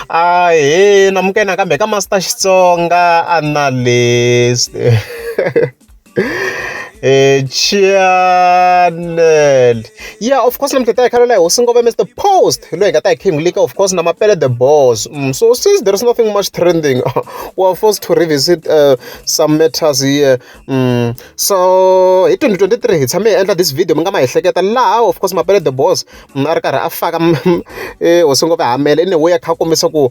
He namukena kambe ka Master Xitsonga analyst. Channel. Yeah, of course, I'm going to also Mr. Post. Of course, Mapele the boss. So since there's nothing much trending, we're forced to revisit some matters here. So in 2023, it's me enter this video. Of course, Mapele the boss. Arikara afaka osungove Mapele in a way akakomisa ku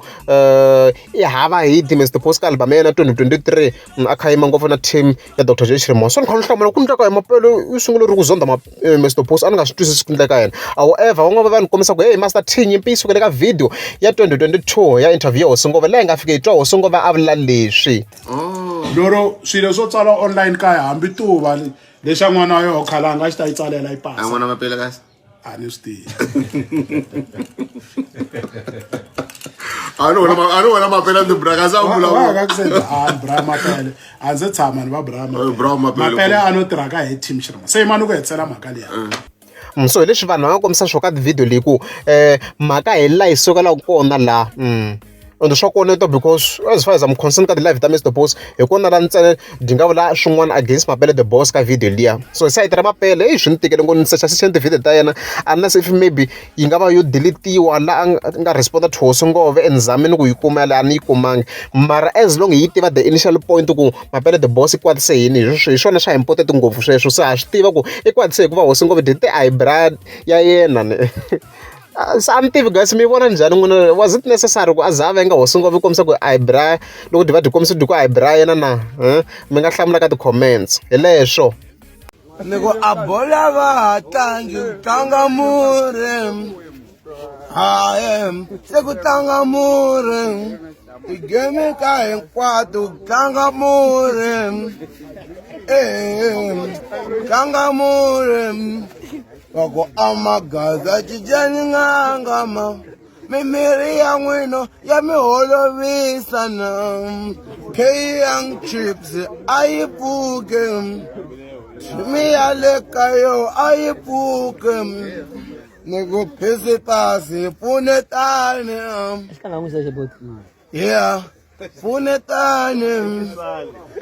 ihava hit Mr. Post ka album ya 2023 akaima ngopfu na team ya Dr. J Shirimo. So nkhonhlamula ku ndleka Mapele u sungule ku zonda Mr. Post anga swi twisisi ku ndleka yena. However van'wana va ni komisa ku hey Master T nyimpi yi sukele ka video ya 2022 ya interview osungove leyi nga fika yi twa osungove a vula leswi. Loro swilo swo tsala online kaya hambi tuva leswa n'wana wa yoho khalanga a xi ta yi tsalela yi pasa. N'wana Mapele kasi? A ni swi tivi. I don't want Mapele the braga za vula. Wa ka kusenda bra Mapele. A ndzi tshama ni va bra Mapele a no tirha ka hi team Shirima. Se mani ku hetsela mhaka liya. So hi leswi vanhu va nga komisa swo ka video leyi ku mhaka hi la yi sukela kona la and swa koneta because as far as I'm concerned ka the live ta Mr. Boss hi kona la ntsena ndi nga vula swin'wana against Mapele the boss ka video liya. So site ra Mapele swi ni tikele ngo ni search session video ta yena unless if maybe yi nga va yo deletiwa la a nga responda to Sungove enzameni ku yi kuma la ani yi kumangi mara as long yi tiva the initial point ku Mapele the boss ikwatise yini hi swona swa important ngopfu sweswo so ha swi tiva ku ikwatise hikuva Sungove did eyebrow ya yena Something guys mi vona njhani n'wina was it necessary ku azava nga Sungove komisa ku eyebrow loko diva di komisa di ku eyebrow yena na mi nga hlamula ka ti comments hi leswo ni ku abola va tlangi tlanga mure se ku tlanga mure igame ka hinkwato tlanga mure tlanga mure Wako amagaza chijani ngangama mimiri ya n'wina ya mi holovisa na K-Young chips a yi pfuke mi ya le ka yo a yi pfuke ni ku Physitasi pfunetani yeah pfunetani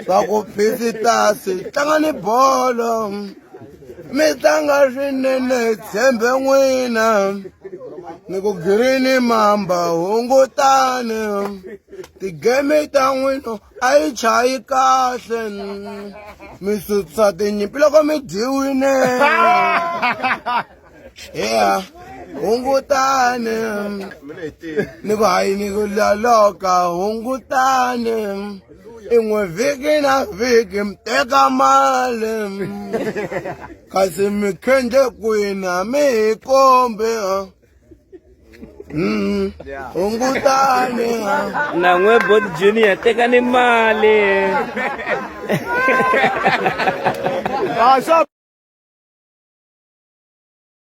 va ku Physitasi tlanga ni bolo mi tlanga swinene tshembe n'wina ni ku Green Mamba hungutani tigame ta n'wina a yi chayi kahle mi susa tinyimpi loko mi dyiwile yeah hungutani ni ku hayi ni ku laloka hungutani in'we vhiki na vhiki mi teka mali kasi mi khendle kwina mi hi kombe hungutani na n'we bot junior teka ni mali